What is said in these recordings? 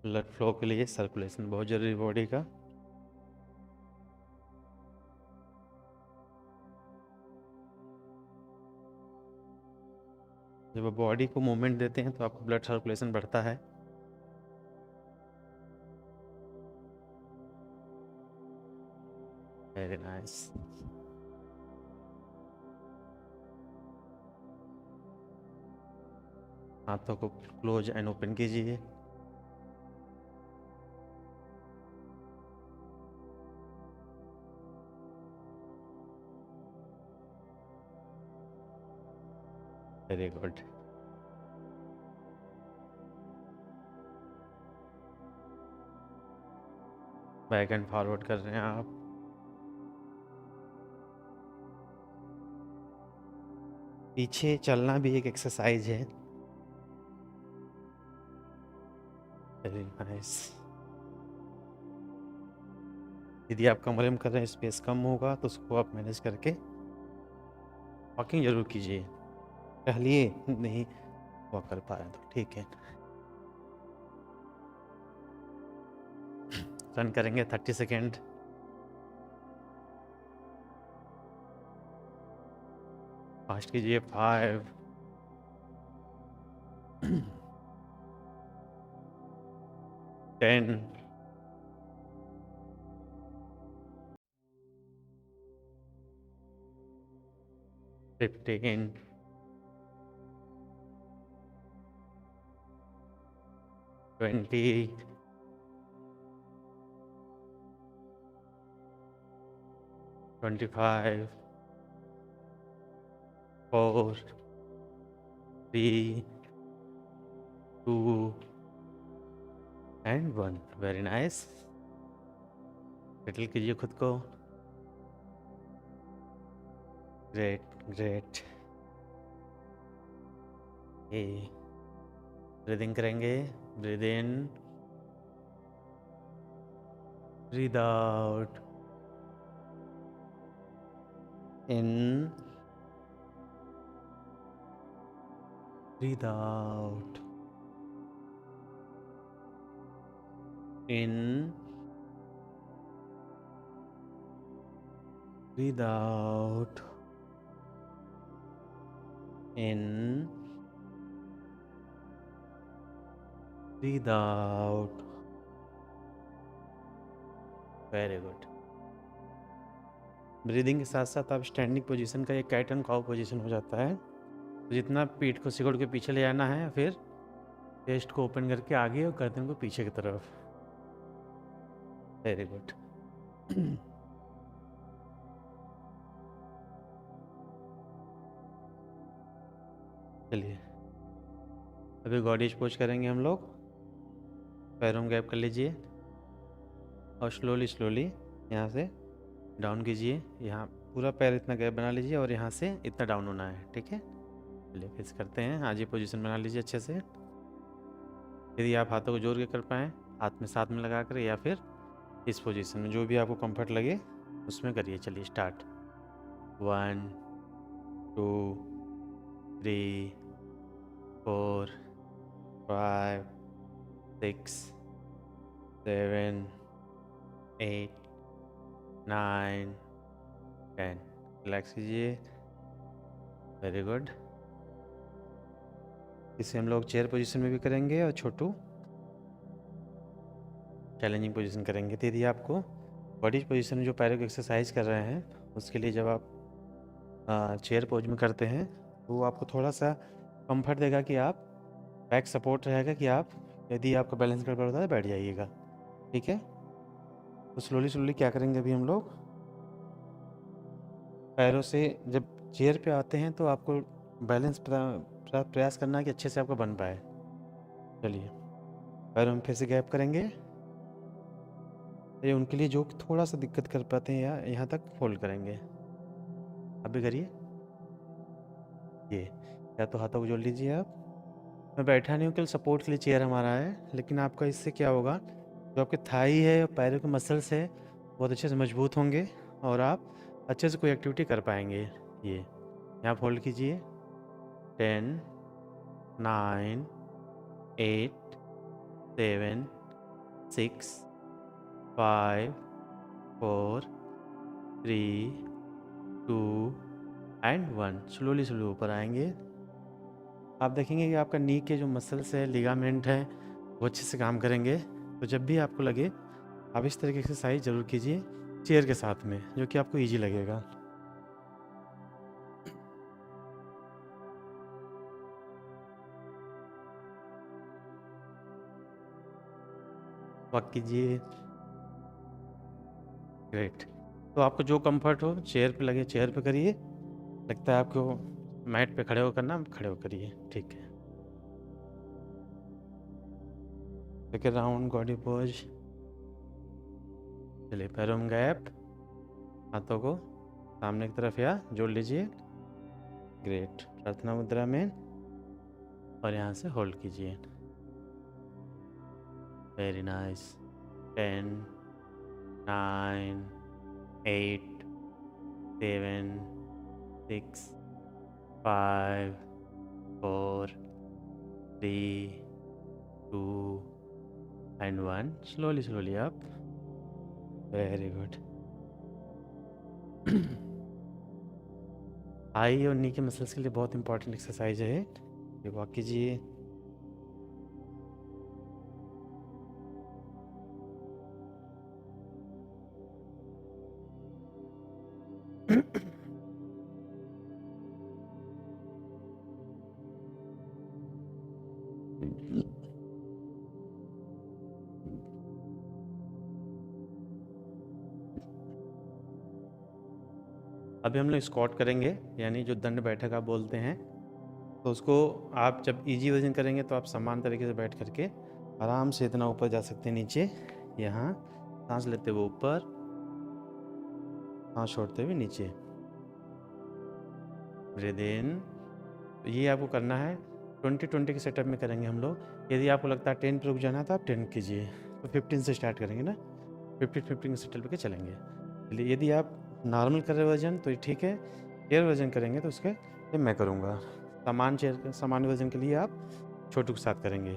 Blood flow के लिए circulation बहुत ज़रूरी बॉडी का। जब आप बॉडी को मूवमेंट देते हैं तो आपका ब्लड सर्कुलेशन बढ़ता है। Very nice. हाथों को क्लोज एंड ओपन कीजिए। Very good. Back and forward कर रहे हैं आप। पीछे चलना भी एक एक्सरसाइज है। Very nice. यदि आप कमरे में कर रहे हैं, स्पेस कम होगा तो उसको आप मैनेज करके वॉकिंग जरूर कीजिए। टहलिए, नहीं वॉक कर पा रहे हैं तो ठीक है। रन करेंगे 30 सेकेंड। फास्ट कीजिए। 5 10 15 20 25 4 3 2 एंड 1। Very nice. सेटल कीजिए खुद को। Great great. ये ब्रीदिंग करेंगे। Breathe in, breathe out. In, breathe out. In, breathe out. In, breathe out. Very good. Breathing के साथ साथ आप स्टैंडिंग पोजीशन का एक कैट एंड काउ पोजीशन हो जाता है। तो जितना पीठ को सिकुड़ के पीछे ले जाना है, फिर चेस्ट को ओपन करके आगे और गर्दन को पीछे की तरफ। Very good. चलिए अभी गॉडेज पोज करेंगे हम लोग। पैरों में गैप कर लीजिए और स्लोली स्लोली यहाँ से डाउन कीजिए। यहाँ पूरा पैर इतना गैप बना लीजिए और यहाँ से इतना डाउन होना है, ठीक है। चलिए फिर करते हैं। आज ये पोजीशन बना लीजिए अच्छे से। यदि आप हाथों को जोड़ के कर पाएँ, हाथ में साथ में लगा कर, या फिर इस पोजीशन में जो भी आपको कंफर्ट लगे उसमें करिए। चलिए स्टार्ट। 1 2 3 4 5 6 7 8 9 10। रिलैक्स कीजिए। Very good. इसे हम लोग चेयर पोजीशन में भी करेंगे और छोटू चैलेंजिंग पोजीशन करेंगे। तो यदि आपको बॉडी पोजीशन में जो पैरों की एक्सरसाइज कर रहे हैं, उसके लिए जब आप चेयर पोज में करते हैं तो वो आपको थोड़ा सा कंफर्ट देगा कि आप बैक सपोर्ट रहेगा कि आप यदि आपका बैलेंस गड़बड़ होता है बैठ जाइएगा, ठीक है। तो स्लोली स्लोली क्या करेंगे अभी हम लोग, पैरों से जब चेयर पे आते हैं तो आपको बैलेंस प्रयास करना है कि अच्छे से आपको बन पाए। चलिए पैरों में फिर से गैप करेंगे। ये उनके लिए जो थोड़ा सा दिक्कत कर पाते हैं, या यहाँ तक फोल्ड करेंगे। अभी करिए ये। या तो हाथों को जोड़ लीजिए आप। मैं बैठा नहीं हूँ, केवल सपोर्ट के लिए चेयर हमारा है, लेकिन आपका इससे क्या होगा, जो आपके थाई है और पैरों के मसल्स है बहुत अच्छे से मजबूत होंगे और आप अच्छे से कोई एक्टिविटी कर पाएंगे। ये यहाँ फोल्ड कीजिए। 10 9 8 7 6 5 4 3 2 एंड 1। स्लोली स्लोली ऊपर आएंगे। आप देखेंगे कि आपका नी के जो मसल्स है, लिगामेंट है, वो अच्छे से काम करेंगे। तो जब भी आपको लगे आप इस तरह की एक्सरसाइज ज़रूर कीजिए चेयर के साथ में, जो कि आपको ईजी लगेगा। वॉक कीजिए। ग्रेट। तो आपको जो कंफर्ट हो, चेयर पे लगे चेयर पे करिए, लगता है आपको मैट पे खड़े हो करना, खड़े हो करिए। ठीक है। Take a round body pose. चलिए, पैरों में गैप, हाथों को सामने की तरफ या जोड़ लीजिए। ग्रेट। प्रार्थना मुद्रा में, और यहाँ से होल्ड कीजिए। Very nice. 10 9 8 7 6 5 4 3 2 and 1। Slowly slowly up. Very good. आई और नी के मसल्स के लिए बहुत इंपॉर्टेंट एक्सरसाइज है ये। वॉक कीजिए। अभी हम लोग स्क्वाट करेंगे, यानी जो दंड बैठक आप बोलते हैं। तो उसको आप जब इजी वजन करेंगे तो आप समान तरीके से बैठ करके आराम से इतना ऊपर जा सकते हैं नीचे। यहाँ सांस लेते हुए ऊपर, सांस छोड़ते हुए नीचे। Breathe in. तो ये आपको करना है 20-20 के सेटअप में करेंगे हम लोग। यदि आपको लगता है 10 पे रुक जाना है तो आप 10 कीजिए। तो 15 से स्टार्ट करेंगे ना, 15 के सेटअप पे चलेंगे। चलिए, यदि आप नॉर्मल कर रहे हो वजन तो ठीक है, एयर वजन करेंगे तो उसके लिए मैं करूँगा। सामान्य वजन के लिए आप छोटू के साथ करेंगे।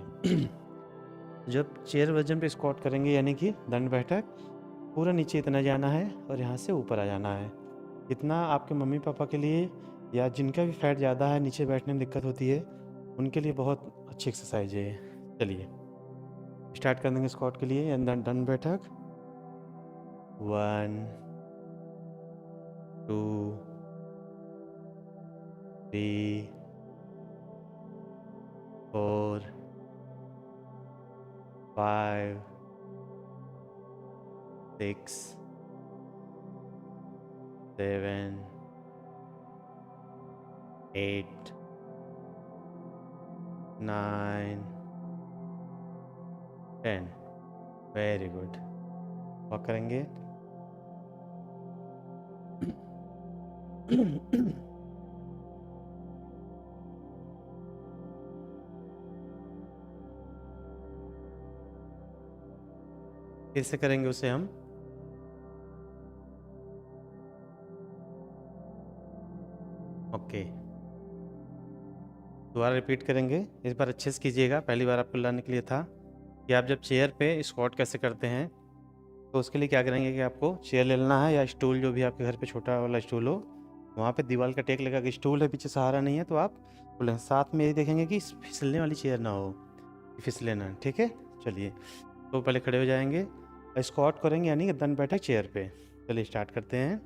जब चेयर वजन पे स्क्वाट करेंगे, यानी कि दंड बैठक, पूरा नीचे इतना जाना है और यहाँ से ऊपर आ जाना है। इतना आपके मम्मी पापा के लिए, या जिनका भी फैट ज़्यादा है, नीचे बैठने में दिक्कत होती है, उनके लिए बहुत अच्छी एक्सरसाइज है। चलिए स्टार्ट कर देंगे स्क्वाट के लिए, दंड बैठक। 1 2 3 4 5 6 7 8 9 10। Very good. वॉक करेंगे। फिर से करेंगे उसे हम। ओके, दोबारा रिपीट करेंगे। इस बार अच्छे से कीजिएगा, पहली बार आपको लाने के लिए था कि आप जब चेयर पे स्क्वाट कैसे करते हैं। तो उसके लिए क्या करेंगे कि आपको चेयर ले लेना है, या स्टूल, जो भी आपके घर पे छोटा वाला स्टूल हो, वहाँ पे दीवार का टेक लगा के स्टूल है, पीछे सहारा नहीं है तो आप बोलें। साथ में ये देखेंगे कि फिसलने वाली चेयर ना हो, फिसले ना। ठीक है। चलिए, तो पहले खड़े हो जाएंगे, स्क्वाट करेंगे, यानी कि दंड बैठक चेयर पे। चलिए स्टार्ट करते हैं।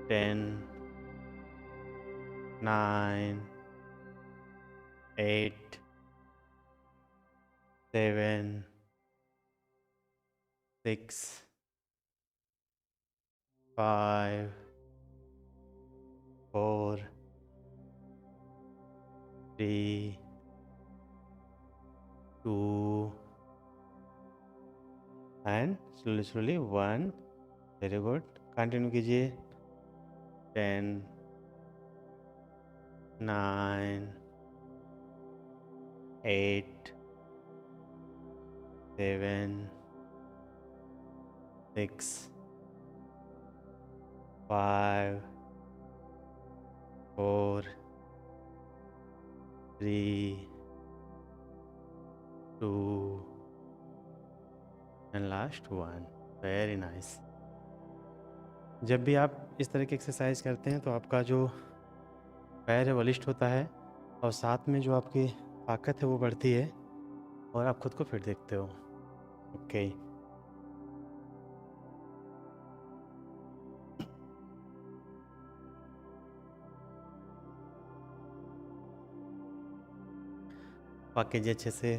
10 9 8 7 6 5 4 3 2 and slowly slowly 1। Very good. Continue कीजिए। 10 9 8 7 6 5 4 3 2 and last one. Very nice. जब भी आप इस तरह की एक्सरसाइज करते हैं तो आपका जो पैर है बलिष्ठ होता है और साथ में जो आपकी ताकत है वो बढ़ती है और आप खुद को फिट देखते हो। ओके। वाकई जी अच्छे से।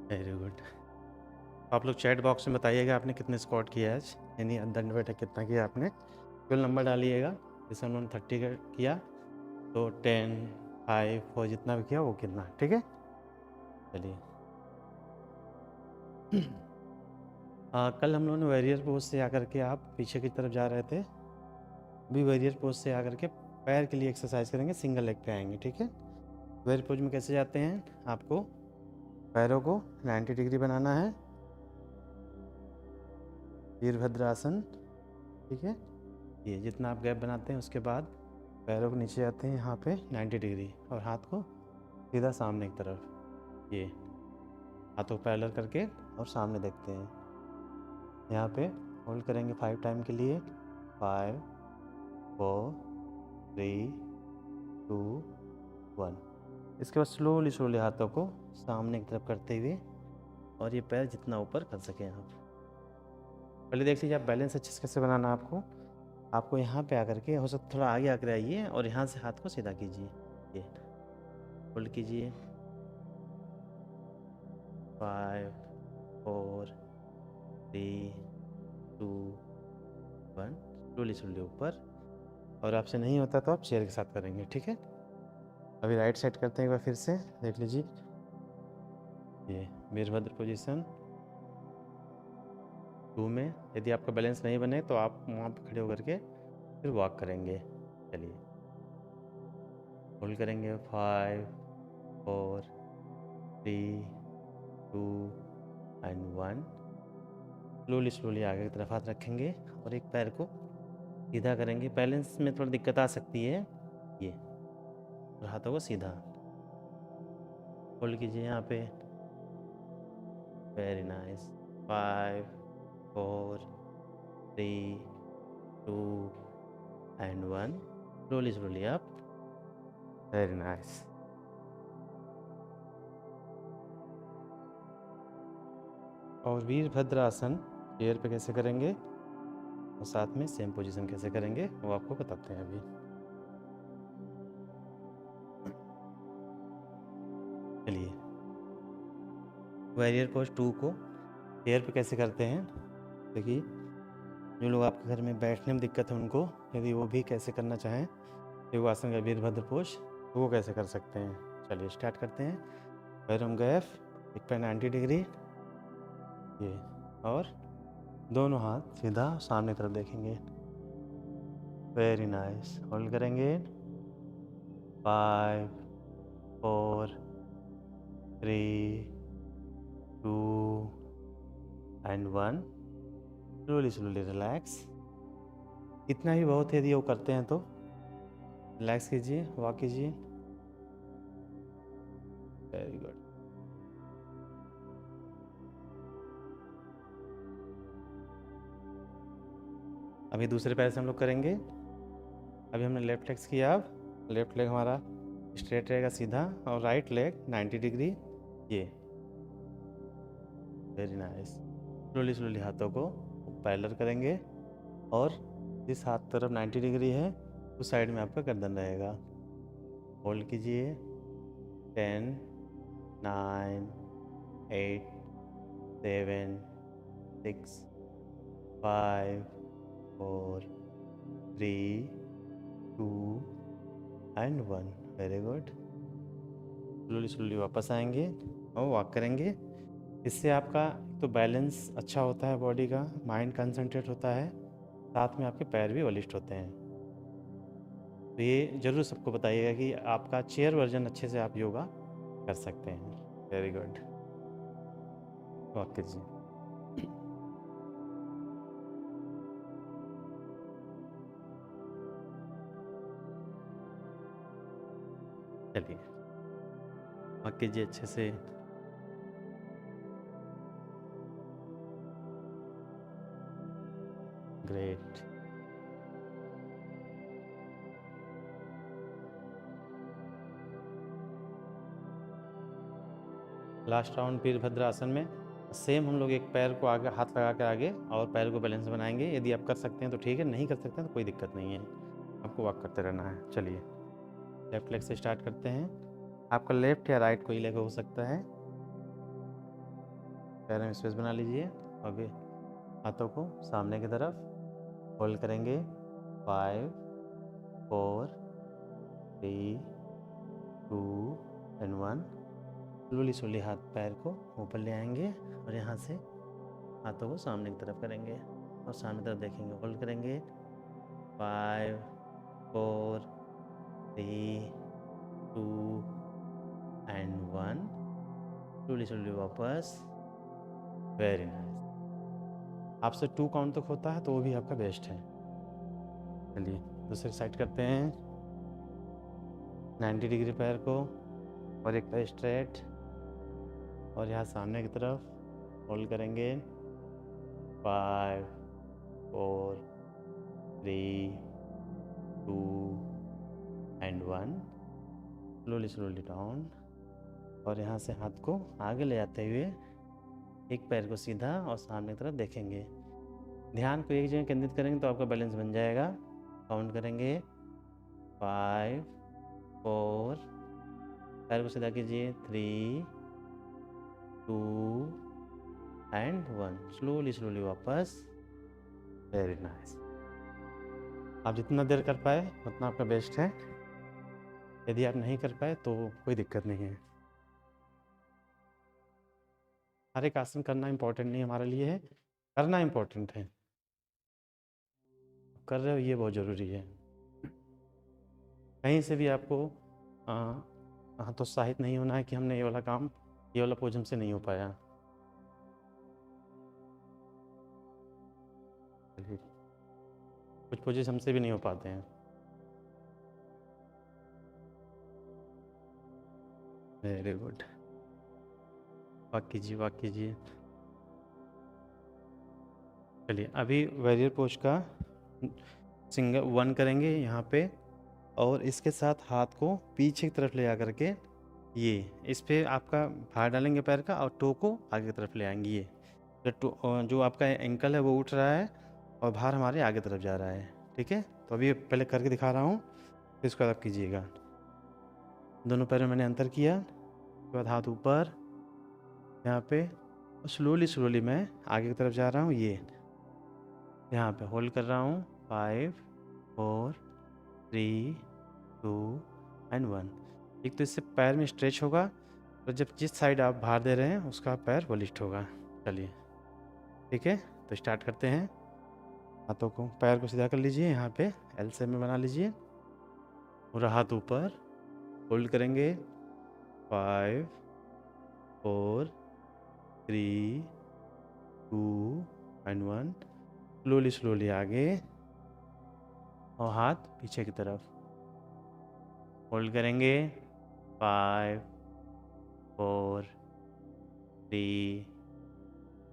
Very good. आप लोग चैट बॉक्स में बताइएगा आपने कितने स्क्वाट किया आज, यानी दंड बैठक कितना किया आपने। केवल नंबर डालिएगा। जैसे उन्होंने 30 किया तो 10, 5, 4 जितना भी किया वो कितना, ठीक है। चलिए। कल हम लोगों ने वॉरियर पोज से आकर के आप पीछे की तरफ जा रहे थे। अभी वॉरियर पोज से आकर के पैर के लिए एक्सरसाइज करेंगे, सिंगल लेग पे आएंगे, ठीक है। वॉरियर पोज में कैसे जाते हैं, आपको पैरों को 90 डिग्री बनाना है, वीरभद्रासन, ठीक है। ये जितना आप गैप बनाते हैं उसके बाद पैरों को नीचे जाते हैं यहाँ पे 90 डिग्री और हाथ को सीधा सामने की तरफ, ये हाथों को पैरेलल करके और सामने देखते हैं। यहाँ पे होल्ड करेंगे 5 टाइम के लिए। 5, 4, 3, 2, 1। इसके बाद स्लोली स्लोली हाथों को सामने की तरफ करते हुए और ये पैर जितना ऊपर कर सकें आप। पहले देख लीजिए आप बैलेंस अच्छे से कैसे बनाना आपको यहाँ पे आकर के हो सकता थोड़ा आगे आकर आइए और यहाँ से हाथ को सीधा कीजिए, ये होल्ड कीजिए। 5, 4, 3, 2, 1। स्लोली स्लोली ऊपर। और आपसे नहीं होता तो आप चेयर के साथ करेंगे, ठीक है। अभी राइट साइड करते हैं एक बार फिर से, देख लीजिए। ये वीरभद्र पोजीशन 2 में यदि आपका बैलेंस नहीं बने तो आप वहाँ पर खड़े होकर के फिर वॉक करेंगे। चलिए होल्ड करेंगे। 5, 4, 3, 2 एंड 1। स्लोली स्लोली आगे की तरफ हाथ रखेंगे और एक पैर को सीधा करेंगे। बैलेंस में थोड़ी दिक्कत आ सकती है, ये, और हाथों को सीधा होल्ड कीजिए यहाँ पे। Very nice. 5, 4, 3, 2 and 1। Slowly slowly up. Very nice. और वीरभद्रासन चेयर पे कैसे करेंगे और साथ में सेम पोजीशन कैसे करेंगे वो आपको बताते हैं अभी। चलिए वॉरियर पोज 2 को चेयर पे कैसे करते हैं, देखिए। जो लोग आपके घर में बैठने में दिक्कत है उनको यदि वो भी कैसे करना चाहें योगासन का वीरभद्र पोज तो वो कैसे कर सकते हैं। चलिए स्टार्ट करते हैं। पैरों गैप, एक पैर 90 डिग्री, ये, और दोनों हाथ सीधा सामने तरफ देखेंगे। Very nice. होल्ड करेंगे। 5, 4, 3, 2 एंड 1। Slowly slowly relax. इतना ही बहुत है, यदि वो करते हैं तो रिलैक्स कीजिए, वॉक कीजिए। Very good. अभी दूसरे पैर से हम लोग करेंगे। अभी हमने लेफ्ट लेग्स किया, अब लेफ्ट लेग हमारा स्ट्रेट रहेगा सीधा और राइट लेग 90 डिग्री, ये। Very nice. स्लोली स्लोली हाथों को पैरेलल करेंगे और जिस हाथ तरफ 90 डिग्री है उस साइड में आपका गर्दन रहेगा। होल्ड कीजिए। 10, 9, 8, 7, 6, 5, 4, 3, 2 and 1। Very good. Slowly slowly वापस आएंगे और वॉक करेंगे। इससे आपका तो बैलेंस अच्छा होता है, बॉडी का माइंड कंसंट्रेट होता है, साथ में आपके पैर भी बलिष्ठ होते हैं। तो ये ज़रूर सबको बताइएगा कि आपका चेयर वर्जन अच्छे से आप योगा कर सकते हैं। Very good. वॉक कीजिए। चलिए वॉक कीजिए अच्छे से। ग्रेट। लास्ट राउंड वीरभद्रासन में सेम हम लोग एक पैर को आगे हाथ लगा कर आगे और पैर को बैलेंस बनाएंगे। यदि आप कर सकते हैं तो ठीक है, नहीं कर सकते हैं तो कोई दिक्कत नहीं है, आपको वॉक करते रहना है। चलिए लेफ्ट लेग से स्टार्ट करते हैं। आपका लेफ्ट या राइट कोई लेग हो सकता है। पैर में स्पेस बना लीजिए। अभी हाथों को सामने की तरफ होल्ड करेंगे। 5 4 3 2 एंड 1। स्लोली स्लोली हाथ पैर को ऊपर ले आएंगे और यहाँ से हाथों को सामने की तरफ करेंगे और सामने तरफ देखेंगे। होल्ड करेंगे। 5 4 3 2 एंड 1। स्लोली स्लोली वापस। Very nice. आपसे 2 काउंट तक होता है तो वो भी आपका बेस्ट है। चलिए दूसरी साइड करते हैं। 90 डिग्री पैर को और एक पैर स्ट्रेट और यहाँ सामने की तरफ होल्ड करेंगे। 5 4 3 2 एंड 1। स्लोली स्लोली डाउन और यहाँ से हाथ को आगे ले जाते हुए एक पैर को सीधा और सामने की तरफ देखेंगे। ध्यान को एक जगह केंद्रित करेंगे तो आपका बैलेंस बन जाएगा। काउंट करेंगे। 5 4, पैर को सीधा कीजिए। 3 2 एंड 1। स्लोली स्लोली वापस। Very nice. आप जितना देर कर पाए उतना आपका बेस्ट है। यदि आप नहीं कर पाए तो कोई दिक्कत नहीं है। हर एक आसन करना इम्पोर्टेंट नहीं हमारे लिए है, करना इम्पोर्टेंट है। कर रहे हो ये बहुत ज़रूरी है। कहीं से भी आपको हतोत्साहित नहीं होना है कि हमने ये वाला काम, ये वाला पोज हमसे नहीं हो पाया। कुछ पोजेस हमसे भी नहीं हो पाते हैं। Very good. वॉक कीजिए, वॉक कीजिए। चलिए अभी वॉरियर पोज का सिंगल 1 करेंगे यहाँ पे और इसके साथ हाथ को पीछे की तरफ ले जा करके ये इस पे आपका भार डालेंगे पैर का और टो को आगे की तरफ ले आएंगे। ये जो आपका एंकल है वो उठ रहा है और भार हमारे आगे तरफ जा रहा है। ठीक है, तो अभी पहले करके दिखा रहा हूँ, फिर इसको आप कीजिएगा। दोनों पैरों में मैंने अंतर किया। उसके बाद हाथ ऊपर यहाँ पे और स्लोली स्लोली मैं आगे की तरफ जा रहा हूँ। ये यहाँ पे होल्ड कर रहा हूँ। 5 4 3 2 एंड 1। एक तो इससे पैर में स्ट्रेच होगा तो जब जिस साइड आप भार दे रहे हैं उसका पैर वो लिफ्ट होगा। चलिए ठीक है, तो स्टार्ट करते हैं। हाथों को पैर को सीधा कर लीजिए, यहाँ पे एल शेप में बना लीजिए। पूरा हाथ ऊपर होल्ड करेंगे। 5 4 3 2 एंड 1। स्लोली स्लोली आगे और हाथ पीछे की तरफ होल्ड करेंगे। 5 4 3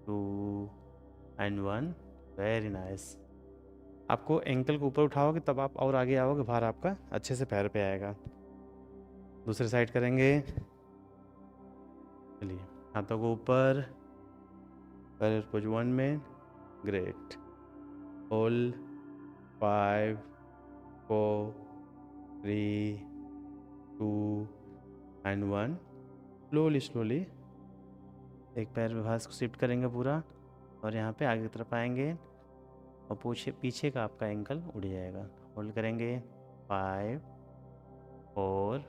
2 एंड 1। Very nice. आपको एंकल को ऊपर उठाओगे तब आप और आगे आओगे, भार आपका अच्छे से पैर पे आएगा। दूसरी साइड करेंगे। चलिए हाथों को ऊपर, पैर पोज 1 में। Great. Hold. 5 4 3 2 and 1। Slowly slowly एक पैर विभाग को शिफ्ट करेंगे पूरा और यहाँ पे आगे की तरफ आएंगे और पीछे का आपका एंकल उड़ जाएगा। होल्ड करेंगे। 5 4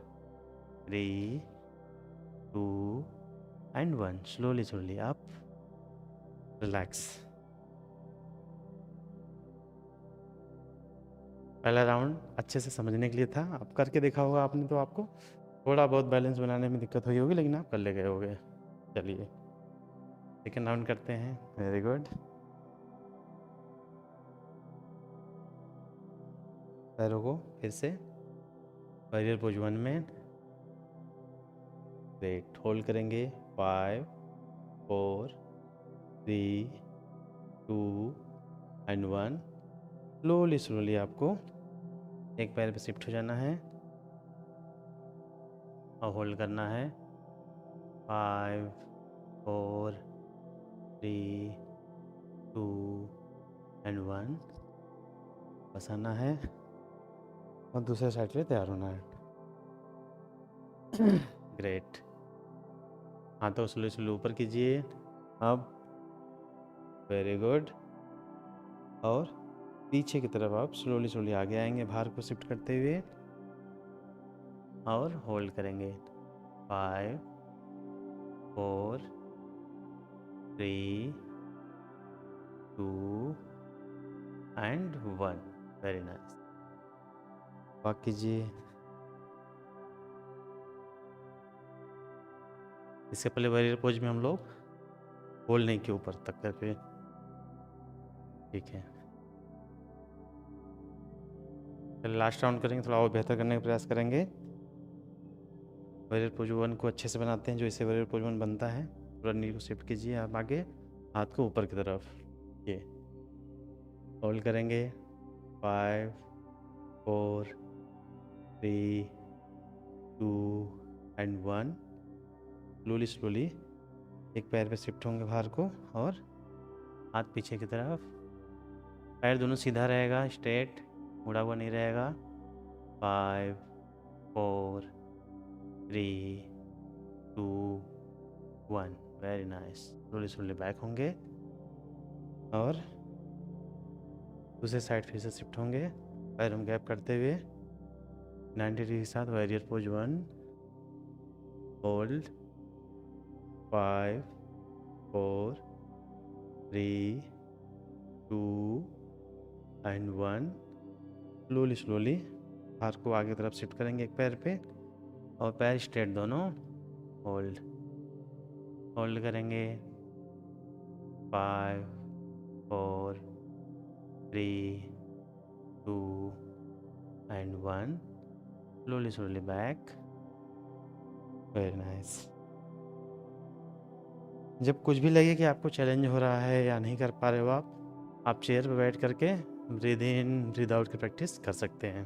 3 2 एंड 1। स्लोली स्लोली आप रिलैक्स। पहला राउंड अच्छे से समझने के लिए था, आप करके देखा होगा आपने तो आपको थोड़ा बहुत बैलेंस बनाने में दिक्कत हुई होगी, लेकिन आप कर ले गए होगे। चलिए सेकेंड राउंड करते हैं। Very good. पैरों को फिर से वॉरियर पोज 1 में। ग्रेट। होल्ड करेंगे। 5 4 3 2 एंड 1। स्लोली स्लोली आपको एक पैर पे शिफ्ट हो जाना है और होल्ड करना है। 5 4 3 2 एंड 1। बस आना है और दूसरे साइड पे तैयार होना है। ग्रेट। हाथों स्लो स्लो ऊपर कीजिए। अब वेरी गुड। और पीछे की तरफ आप स्लोली स्लोली आगे आएंगे भार को शिफ्ट करते हुए और होल्ड करेंगे। 5 4 3 2 एंड 1। Very nice. वॉक कीजिए। इससे पहले वॉरियर पोज में हम लोग होल्ड नहीं किए ऊपर तक करके। ठीक है, लास्ट राउंड करेंगे, थोड़ा और बेहतर करने का प्रयास करेंगे। वॉरियर पोज 1 को अच्छे से बनाते हैं जो इससे वॉरियर पोज 1 बनता है। पूरा नी को शिफ्ट कीजिए आप आगे, हाथ को ऊपर की तरफ। ये होल्ड करेंगे। 5 4 3 2 एंड 1। स्लोली स्लोली एक पैर पे शिफ्ट होंगे बाहर को और हाथ पीछे की तरफ। पैर दोनों सीधा रहेगा, स्ट्रेट, मुड़ा हुआ नहीं रहेगा। 5 4 3 2 1। Very nice. Slowly slowly back होंगे और दूसरे साइड फिर से शिफ्ट होंगे, पैर हम गैप करते हुए 90 डिग्री के साथ। Warrior pose 1, hold. 5 4 3 2 and 1। Slowly slowly हाथ को आगे तरफ शिफ्ट करेंगे एक पैर पे और पैर स्ट्रेट दोनों। होल्ड होल्ड करेंगे। 5 4 3 2 and 1। Slowly slowly back. Very nice. जब कुछ भी लगे कि आपको चैलेंज हो रहा है या नहीं कर पा रहे हो आप चेयर पर बैठ करके ब्रीद इन ब्रीद आउट की प्रैक्टिस कर सकते हैं।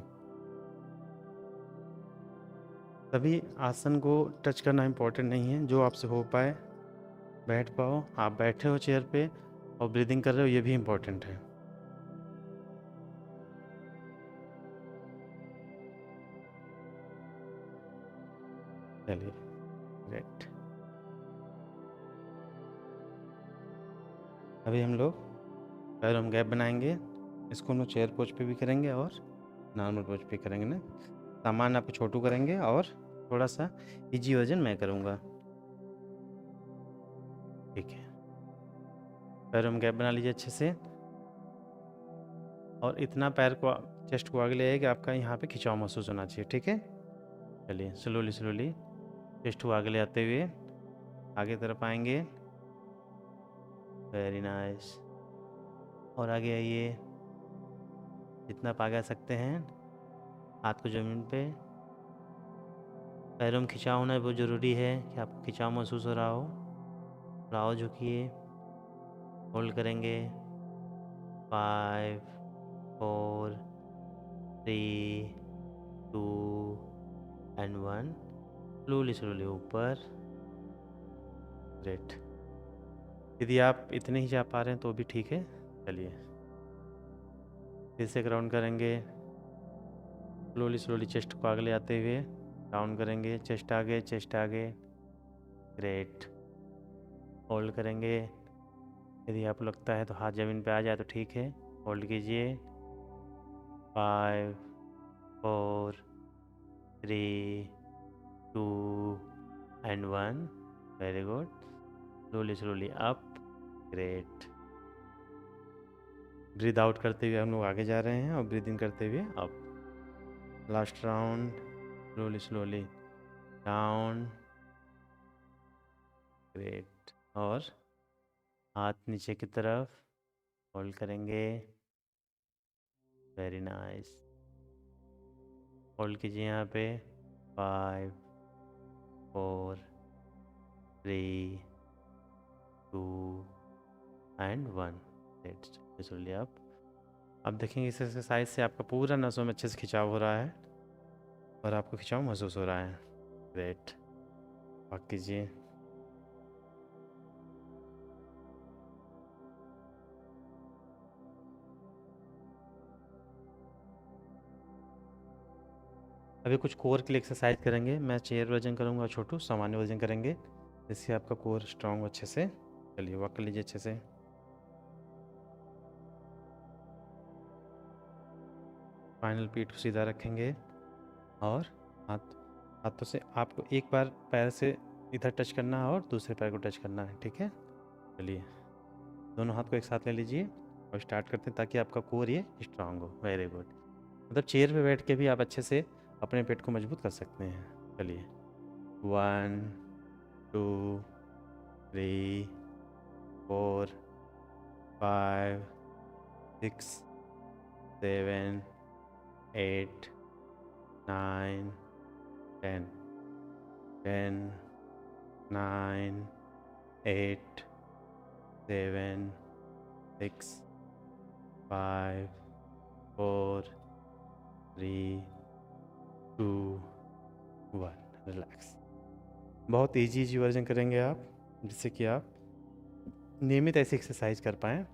तभी आसन को टच करना इम्पोर्टेंट नहीं है, जो आपसे हो पाए बैठ पाओ। आप बैठे हो चेयर पे और ब्रीदिंग कर रहे हो, ये भी इम्पोर्टेंट है। चलिए, ग्रेट। अभी हम लोग पैर हम गैप बनाएंगे। इसको हम लोग चेयर पोज पे भी करेंगे और नॉर्मल पोज पे करेंगे ना। सामान आप छोटू करेंगे और थोड़ा सा इजी वजन मैं करूँगा। ठीक है, पैर हम गैप बना लीजिए अच्छे से और इतना पैर को चेस्ट को आगे ले आइए कि आपका यहाँ पे खिंचाव महसूस होना चाहिए। ठीक है, चलिए स्लोली स्लोली चेस्ट को आगे ले आते हुए आगे तरफ आएंगे। Very nice. और आगे आइए, जितना आप आगे आ सकते हैं। हाथ को ज़मीन पे, पैरों में खिंचाव होना बहुत ज़रूरी है कि आपको खिंचाव महसूस हो रहा हो। थोड़ा झुकिए, होल्ड करेंगे। 5 4 3 2 एंड 1। स्लोली स्लोली ऊपर। ग्रेट। यदि आप इतने ही जा पा रहे हैं तो भी ठीक है। चलिए फिर से ग्राउंड करेंगे। स्लोली स्लोली चेस्ट को आगे ले आते हुए डाउन करेंगे। चेस्ट आगे। ग्रेट। होल्ड करेंगे। यदि आपको लगता है तो हाथ ज़मीन पे आ जाए तो ठीक है, होल्ड कीजिए। 5 4 3 2 and 1। Very good. Slowly slowly up. Great. Breathe out करते हुए हम लोग आगे जा रहे हैं और ब्रीद इन करते हुए up. Last round. Slowly slowly down. Great. और हाथ नीचे की तरफ, होल्ड करेंगे। Very nice. होल्ड कीजिए यहाँ पे। 5 4 3 2 एंड 1। ग्रेट। Slowly up. आप देखेंगे इस एक्सरसाइज से आपका पूरा नसों में अच्छे से खिंचाव हो रहा है और आपको खिंचाव महसूस हो रहा है। ग्रेट, वॉक कीजिए। अभी कुछ कोर के लिए एक्सरसाइज करेंगे। मैं चेयर वजन करूँगा, छोटू सामान्य वजन करेंगे, जिससे आपका कोर स्ट्रांग अच्छे से। चलिए वॉक कर लीजिए अच्छे से। फाइनल पीठ को सीधा रखेंगे और हाथों से आपको एक बार पैर से इधर टच करना है और दूसरे पैर को टच करना है, ठीक है। चलिए दोनों हाथ को एक साथ ले लीजिए और स्टार्ट करते हैं, ताकि आपका कोर ये स्ट्रांग हो। Very good. मतलब चेयर पे बैठ के भी आप अच्छे से अपने पेट को मजबूत कर सकते हैं। चलिए 1 2 3 4 5 6 7 8 9 10 10 9 8 7 6 5 4 3 2 1। रिलैक्स। बहुत इजी वर्जन करेंगे आप, जिससे कि आप नियमित ऐसी एक्सरसाइज कर पाएँ।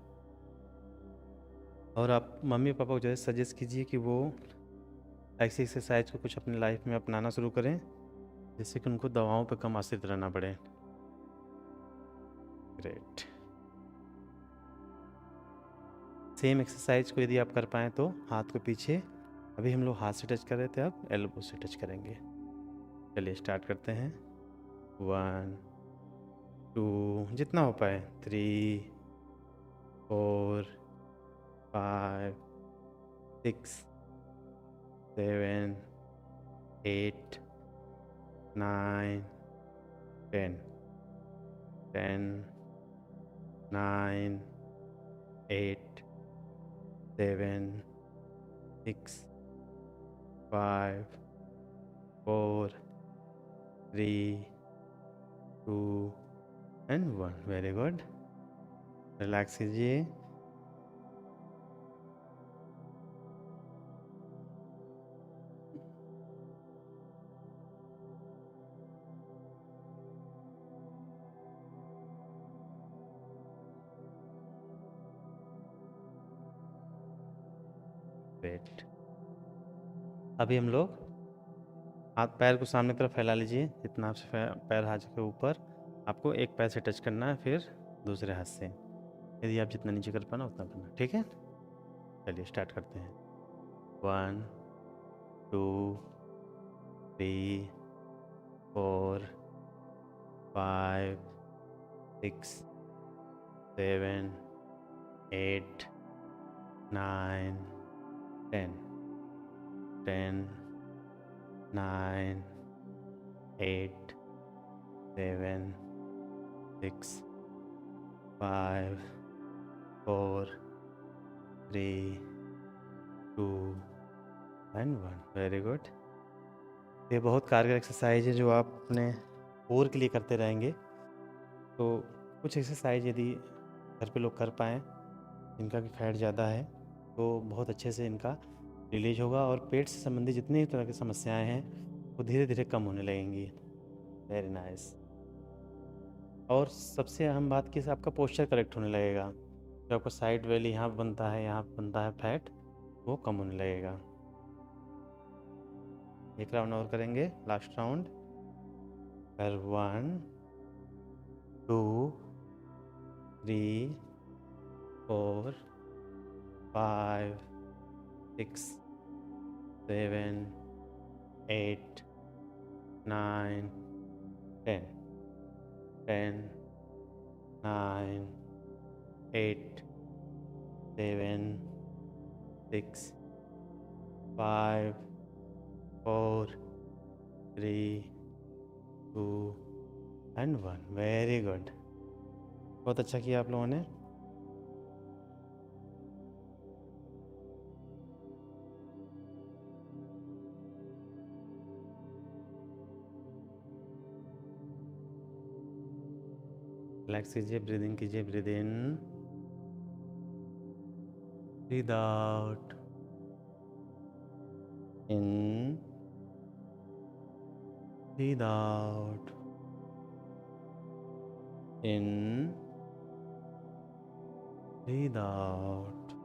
और आप मम्मी पापा को जो है सजेस्ट कीजिए कि वो ऐसी एक्सरसाइज को कुछ अपनी लाइफ में अपनाना शुरू करें, जिससे कि उनको दवाओं पर कम आश्रित रहना पड़े। ग्रेट। सेम एक्सरसाइज को यदि आप कर पाएँ तो हाथ को पीछे, अभी हम लोग हाथ से टच कर रहे थे, अब एल्बो से टच करेंगे। चलिए स्टार्ट करते हैं। 1 2, जितना हो पाए, 3 4 5 6 7 8 9 10 10 9 8 7 6 5 4 3 2 एंड 1। Very good. रिलैक्स कीजिए। ग्रेट। अभी हम लोग हाथ पैर को सामने तरफ फैला लीजिए, जितना आपसे पैर हाथ के ऊपर, आपको एक पैर से टच करना है, फिर दूसरे हाथ से। यदि आप जितना नीचे कर पाना उतना करना, ठीक है। चलिए स्टार्ट करते हैं। 1 2 3 4 5 6 7 8 9 10 10 9 8 7 6 5 4 3 2 एंड 1। Very good. ये बहुत कारगर एक्सरसाइज है जो आप अपने कोर के लिए करते रहेंगे। तो कुछ एक्सरसाइज यदि घर पे लोग कर पाएँ, जिनका कि फैट ज़्यादा है, तो बहुत अच्छे से इनका रिलीज होगा और पेट से संबंधित जितनी तरह की समस्याएं हैं वो धीरे धीरे कम होने लगेंगी। Very nice. और सबसे अहम बात कि आपका पोस्चर करेक्ट होने लगेगा। जो आपका साइड वेली यहाँ बनता है, यहाँ बनता है फैट, वो कम होने लगेगा। एक राउंड और करेंगे, लास्ट राउंड। फिर 1 2 3 4 5 6 7 8 9 10 10 9 8 7 6 5 4 3 2 एंड 1। Very good. बहुत अच्छा किया आप लोगों ने। रिलैक्स कीजिए, ब्रीदिंग कीजिए। Breathe in, breathe out, in, breathe out, in, breathe out।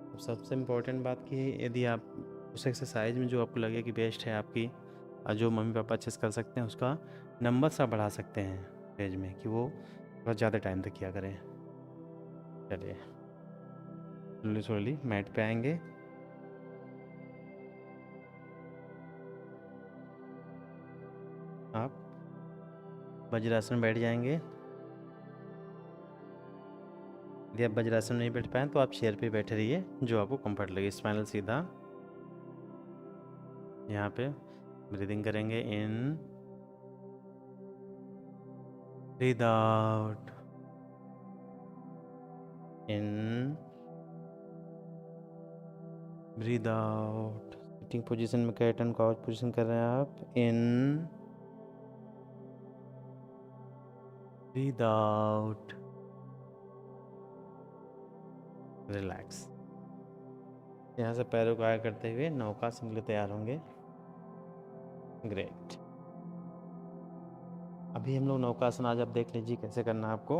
अब सबसे इम्पोर्टेंट बात की है, यदि आप उस एक्सरसाइज में जो आपको लगे कि बेस्ट है आपकी और जो मम्मी पापा अच्छे से कर सकते हैं, उसका नंबर सा बढ़ा सकते हैं पेज में, कि वो थोड़ा ज़्यादा टाइम तक किया करें। चलिए स्लोली स्लोली मैट पे आएंगे। आप वज्रासन में बैठ जाएंगे। यदि आप वज्रासन में नहीं बैठ पाएँ तो आप चेयर पे बैठे रहिए, जो आपको कंफर्ट लगे। स्पाइनल सीधा। यहाँ पे ब्रीदिंग करेंगे, इन, ब्रीद आउट, इन, ब्रीद आउट। सिटिंग पोजीशन में कैट एंड काउच पोजीशन कर रहे हैं आप, इन, ब्रीद आउट, रिलैक्स। यहाँ से पैरों को आगे करते हुए नौकासन के लिए तैयार होंगे। ग्रेट। अभी हम लोग नौकासन आज आप देख लीजिए कैसे करना है आपको।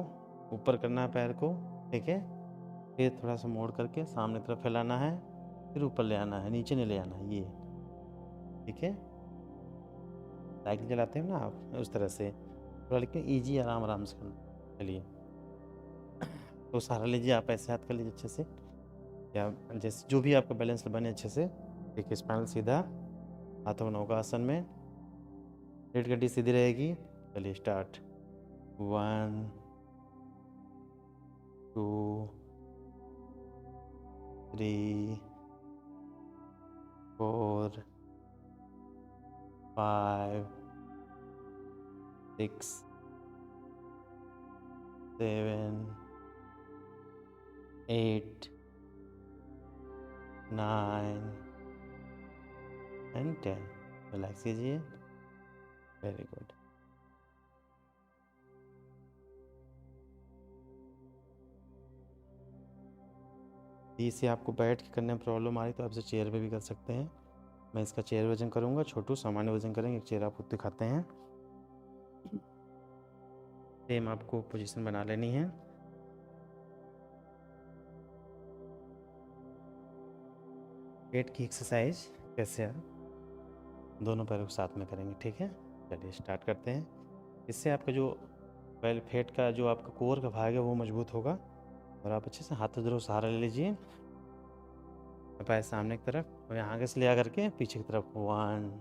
ऊपर करना है पैर को, ठीक है, फिर थोड़ा सा मोड़ करके सामने तरफ फैलाना है, फिर ऊपर ले आना है, नीचे नहीं ले आना है, ये ठीक है। साइकिल चलाते हैं ना आप, उस तरह से थोड़ा, लेकिन ईजी, आराम आराम से करना। चलिए, तो सहारा लीजिए, आप ऐसे हाथ कर लीजिए अच्छे से, या जैसे जो भी आपका बैलेंस बने अच्छे से, ठीक है। स्पाइनल सीधा, हाथों को नौकासन में, रीढ़ की हड्डी सीधी रहेगी। चलिए स्टार्ट। 1 2 3 4 5 6 7 8 9 एंड 10। रिलैक्स कीजिए। Very good. इसे आपको बैठ के करने में प्रॉब्लम आ रही तो आप इसे चेयर पे भी कर सकते हैं। मैं इसका चेयर वजन करूँगा, छोटू सामान्य वजन करेंगे। एक चेयर आप खुद दिखाते हैं। सेम आपको पोजीशन बना लेनी है। पेट की एक्सरसाइज कैसे आप दोनों पैरों के साथ में करेंगे, ठीक है। चलिए स्टार्ट करते हैं। इससे आपका जो पहले पेट का जो आपका कोर का भाग है वो मजबूत होगा। और आप अच्छे से हाथों जरूर सहारा ले लीजिए, पैर सामने की तरफ, और यहाँ आगे से ले आकर के पीछे की तरफ। 1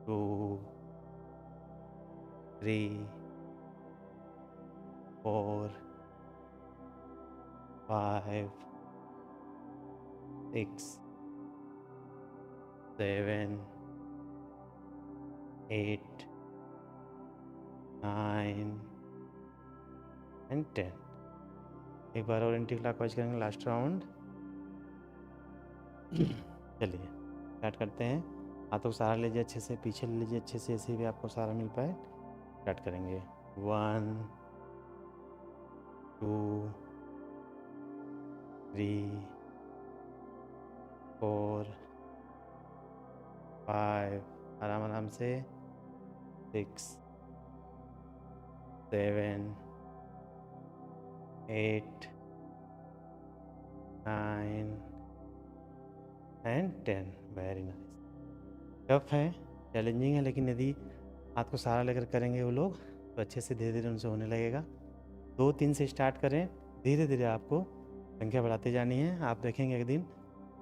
2 3 4 5 6 7 8 9 एंड 10। एक बार और एंटी क्लॉकवाइज करेंगे, लास्ट राउंड। चलिए स्टार्ट करते हैं। हाथों को सहारा लीजिए अच्छे से, पीछे ले लीजिए अच्छे से, ऐसे भी आपको सहारा मिल पाए। स्टार्ट करेंगे। 1 2 3 4 5, आराम आराम से, 6 7 8 9 एंड 10। Very nice. टफ है, चैलेंजिंग है, लेकिन यदि हाथ को सहारा लेकर करेंगे वो लोग तो अच्छे से धीरे धीरे उनसे होने लगेगा। 2-3 से स्टार्ट करें, धीरे धीरे आपको संख्या बढ़ाती जानी है। आप देखेंगे एक दिन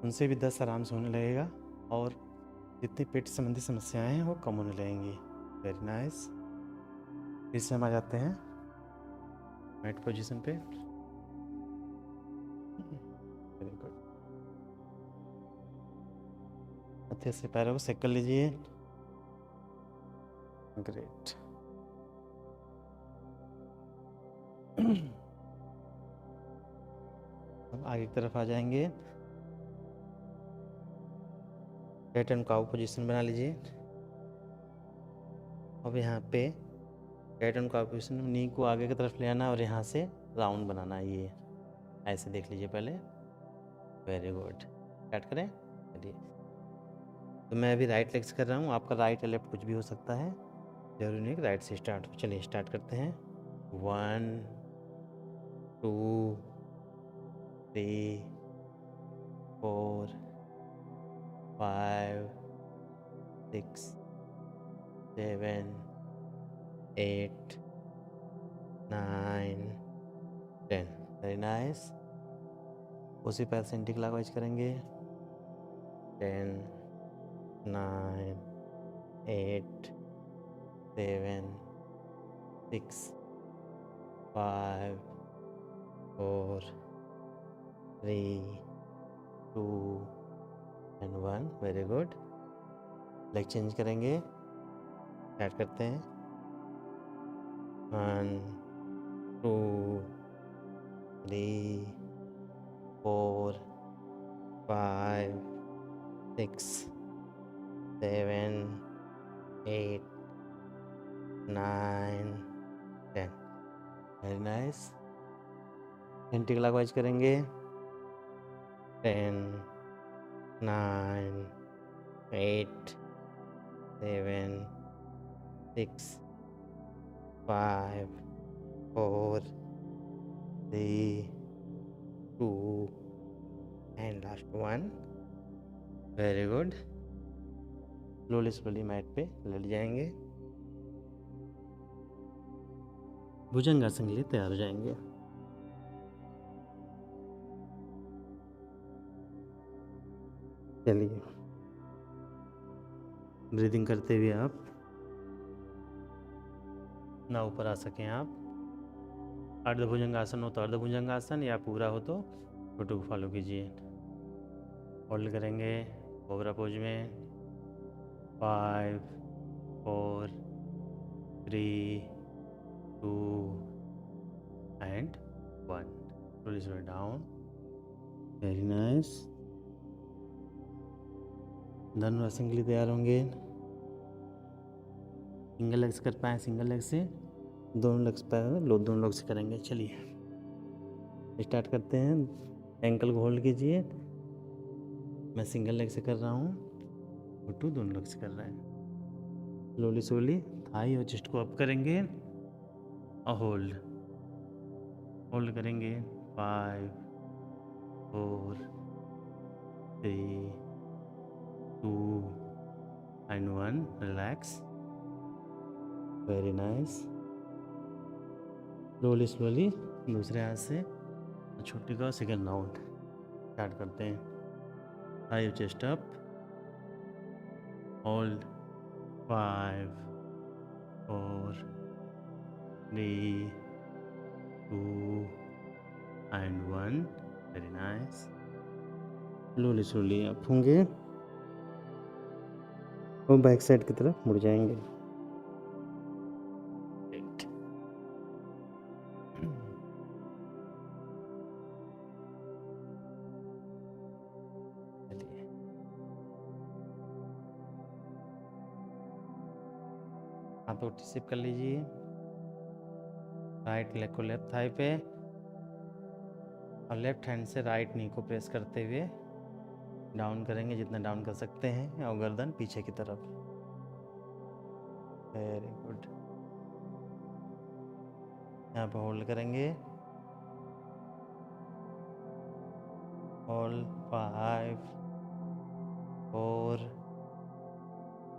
उनसे भी 10 आराम से होने लगेगा, और जितनी पेट संबंधी समस्याएं हैं वो कम होने लगेंगी। Very nice. फिर से हम आ जाते हैं मैट पोजीशन पे। Very good. अच्छे से पैरों को सेक कर लीजिए। ग्रेट। अब आगे की तरफ आ जाएंगे। कैट एंड काउ पोजीशन बना लीजिए। अब यहाँ पे कैट एंड काउ पोजीशन में नी को आगे की तरफ ले आना और यहाँ से राउंड बनाना है। ये ऐसे देख लीजिए पहले। वेरी गुड, स्टार्ट करें। चलिए, तो मैं अभी राइट लेग से कर रहा हूँ, आपका राइट या लेफ्ट कुछ भी हो सकता है, जरूरी नहीं कि राइट से स्टार्ट हो। चलिए स्टार्ट करते हैं। 1 2 3 4 5 6 7 8 9 10। Very nice. उसी पैर से एंटी क्लॉकवाइज करेंगे। 10 9 8 7 6 5 4 3 2 and 1। Very good. Leg change करेंगे, स्टार्ट करते हैं। 1 2 3 4 5 6 7 8 9 10। Very nice. एंटी क्लॉकवाइज करेंगे। 10 9 8 7 6 5 4 3 2 and last 1। Very good. Slowly slowly mat पे लेट जाएंगे, भुजंगासन के लिए तैयार हो जाएंगे। चलिए, ब्रीदिंग करते हुए आप ना ऊपर आ सकें आप। अर्ध भुजंगासन हो तो अर्ध भुजंगासन, या पूरा हो तो फोटो को फॉलो कीजिए। होल्ड करेंगे कोबरा पोज में। 5 4 3 2 and 1। Slowly slowly down. Very nice. Dhanurasana के लिए तैयार होंगे। सिंगल लेग से कर पाए, सिंगल लेग से, दोनों लेग्स पैर दोनों लेग से करेंगे। चलिए स्टार्ट करते हैं। एंकल को होल्ड कीजिए। मैं सिंगल लेग से कर रहा हूँ, गुट्टू दोनों लेग से कर रहे हैं। स्लोली स्लोली थाई और चेस्ट को अप करेंगे और होल्ड होल्ड करेंगे। 5 4 3 2 and 1। Relax. Very nice. Slowly slowly दूसरे हाथ से छोटी का सेकेंड राउंड स्टार्ट करते हैं। High chest up, hold. 5 4 3 2 and 1। Very nice. Slowly slowly up होंगे और बैक साइड की तरफ मुड़ जाएंगे। हाथों को सिप कर लीजिए। राइट लेग को लेफ्ट थाई पे और लेफ्ट हैंड से राइट नी को प्रेस करते हुए डाउन करेंगे जितना डाउन कर सकते हैं, और गर्दन पीछे की तरफ। Very good. यहाँ पे होल्ड करेंगे। Hold. 5 4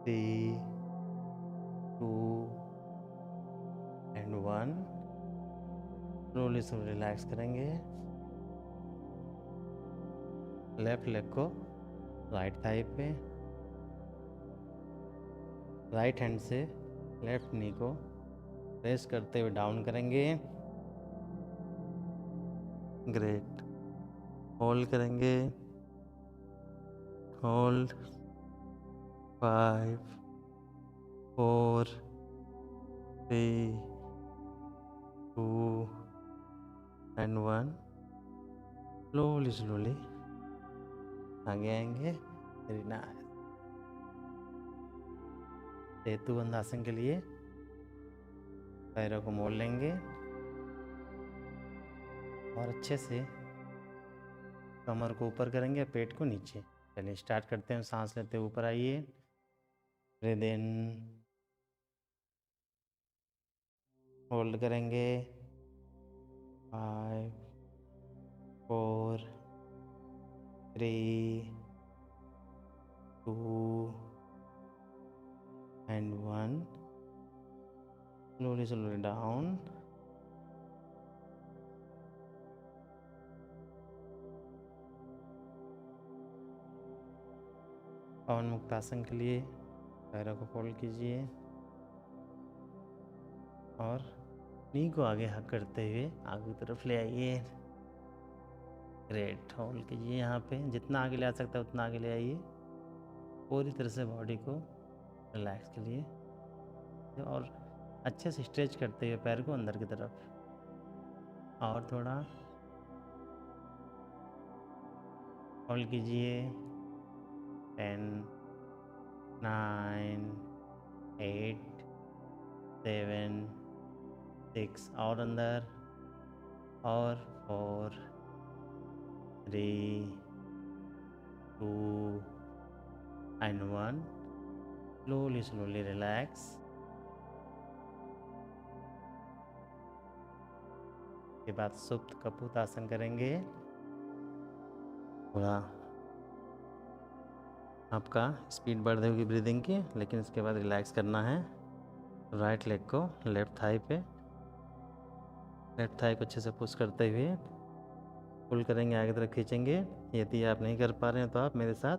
3 2 and 1। Slowly slowly relax करेंगे। लेफ्ट लेग को राइट थाई पे, राइट हैंड से लेफ्ट नी को प्रेस करते हुए डाउन करेंगे। ग्रेट। होल्ड करेंगे। होल्ड। 5 4 3 2 एंड 1। स्लोली स्लोली आगे आएंगे। Very nice. सेतु बंद आसन के लिए पैरों को मोड़ लेंगे और अच्छे से कमर को ऊपर करेंगे, पेट को नीचे। चलिए स्टार्ट करते हैं। सांस लेते हुए ऊपर आइए, ब्रीद इन, होल्ड करेंगे, 5 4 3 2 and 1, slowly down। पवन मुक्तासन के लिए पैरों को फोल्ड कीजिए और नी को आगे हक करते हुए आगे की तरफ ले आइए। ग्रेट, होल्ड कीजिए यहाँ पे, जितना आगे ले आ सकता है उतना आगे ले आइए। पूरी तरह से बॉडी को रिलैक्स के लिए और अच्छे से स्ट्रेच करते हुए पैर को अंदर की तरफ। और थोड़ा होल्ड कीजिए। 10 9 8 7 6 और अंदर, और 4 3 2 and 1, slowly relax। के बाद सुप्त कपूत आसन करेंगे। थोड़ा आपका स्पीड बढ़ जाएगी ब्रीदिंग की, लेकिन इसके बाद रिलैक्स करना है। राइट लेग को लेफ्ट थाई पे, लेफ्ट थाई को अच्छे से पुश करते हुए पुल करेंगे, आगे तरफ खींचेंगे। यदि आप नहीं कर पा रहे हैं तो आप मेरे साथ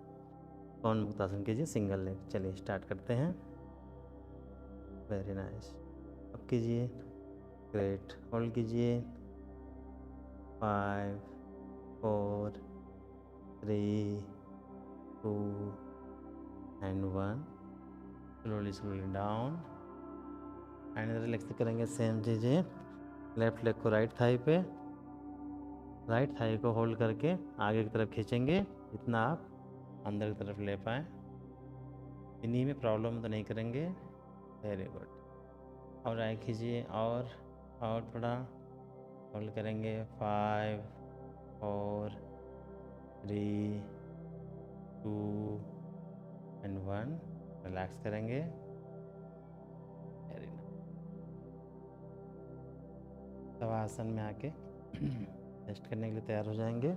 पवन मुक्तासन कीजिए, सिंगल लेग। चलिए स्टार्ट करते हैं। वेरी नाइस, अब कीजिए। ग्रेट, होल्ड कीजिए। 5 4 3 2 and 1, slowly down। एंड इधर लेग से करेंगे सेम चीज़ें। लेफ्ट लेग को राइट थाई पे, राइट थाई को होल्ड करके आगे की तरफ खींचेंगे, जितना आप अंदर की तरफ ले पाएँ। इन्हीं में प्रॉब्लम तो नहीं करेंगे। वेरी गुड, और आगे खींचिए, और थोड़ा होल्ड करेंगे। 5 4 3 2 and 1, रिलैक्स करेंगे। Very nice. शवासन में आके रेस्ट करने के लिए तैयार हो जाएंगे।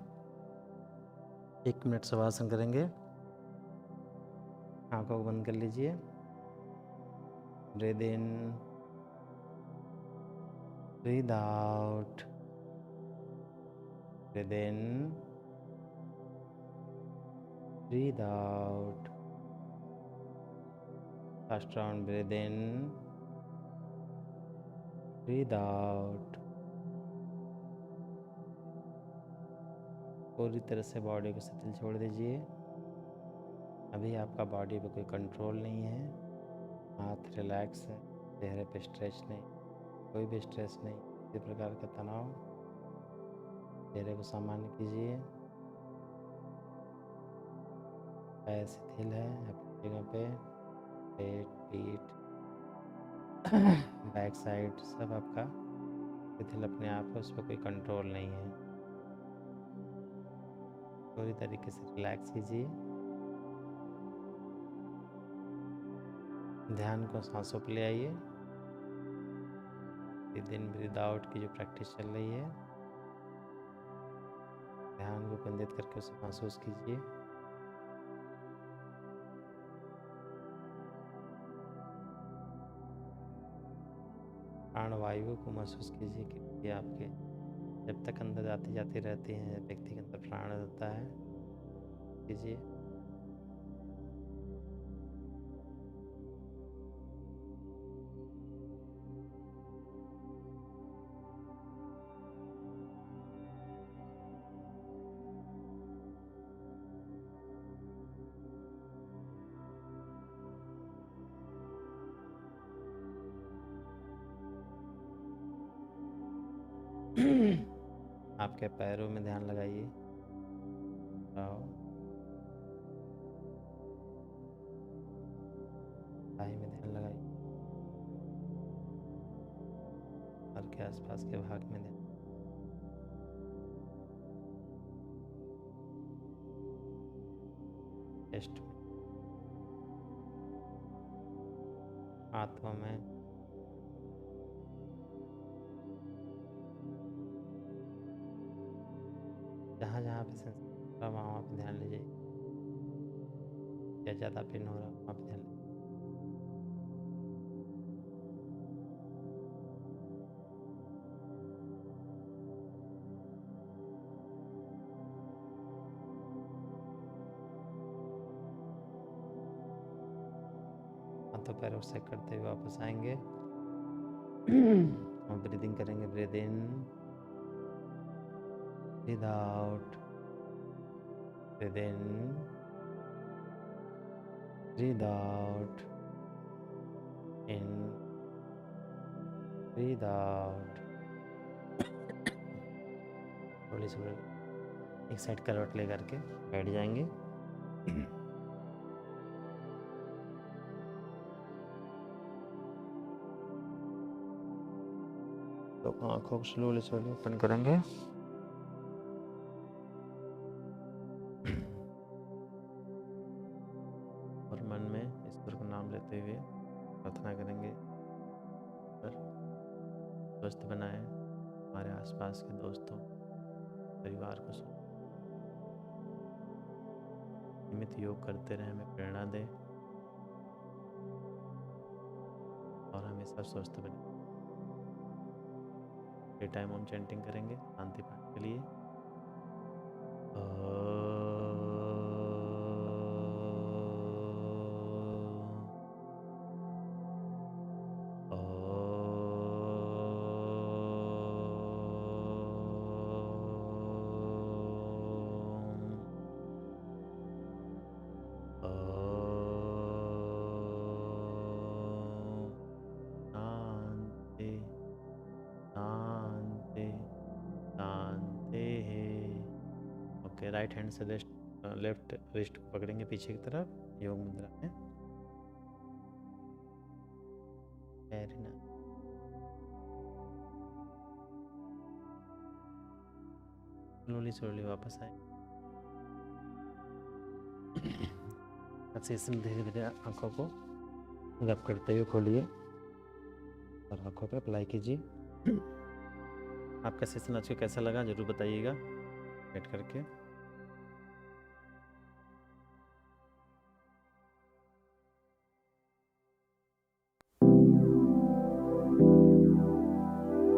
1 मिनट शवासन करेंगे। आंखों को बंद कर लीजिए। Breathe in, breathe out, breathe in, breathe out. First round, breathe in, breathe out. पूरी तरह से बॉडी को शिथिल छोड़ दीजिए। अभी आपका बॉडी पे कोई कंट्रोल नहीं है। हाथ रिलैक्स है, चेहरे पे स्ट्रेच नहीं, कोई भी स्ट्रेस नहीं, किसी प्रकार का तनाव। चेहरे को सामान्य कीजिए। पैर शिथिल है अपनी जगह पे, पेट, पीठ, बैक साइड सब आपका शिथिल अपने आप है, उस पर कोई कंट्रोल नहीं है। पूरी तरीके से रिलैक्स कीजिए। ध्यान को सांसों पर ले आइए। ब्रीद इन ब्रीद आउट की जो प्रैक्टिस चल रही है, ध्यान को केंद्रित करके उसे महसूस कीजिए। प्राणवायु को महसूस कीजिए कि आपके जब तक अंदर जाती जाती रहती हैं, व्यक्ति के अंदर प्राण रहता है। कीजिए। आपके पैरों में ध्यान लगाइए। थाई में ध्यान लगाइए। सर के आसपास के भाग में ध्यान। चेस्ट में, हाथों में, जहाँ जहाँ पे सेंस हो रहा वहाँ वहाँ पे ध्यान लीजिए, या ज़्यादा पेन हो रहा वहाँ पे ध्यान लीजिए। हाथों पैरों से करते हुए वापस आएंगे और ब्रीदिंग करेंगे। Breathe in, breathe out, breathe in, breathe out, in, breathe out. थोड़ी सी एक साइड करवट ले करके बैठ जाएंगे। तो आँखों को स्लोली स्लोली ओपन करेंगे। और मन में ईश्वर का नाम लेते हुए प्रार्थना करेंगे, स्वस्थ बनाए, हमारे आसपास के दोस्तों परिवार को नियमित योग करते रहें, हमें प्रेरणा दें और हमेशा स्वस्थ बने। ये टाइम हम चैंटिंग करेंगे शांति पाठ के लिए। ओके, राइट हैंड से लेफ्ट रिस्ट को पकड़ेंगे पीछे की तरफ योग मुद्रा में। Very nice. स्लोली स्लोली वापस आए। सेशन धीरे धीरे आंखों को गप करते हुए खोलिए और आंखों पे अप्लाई कीजिए। आपका सेशन आज को कैसा लगा जरूर बताइएगा कमेंट करके।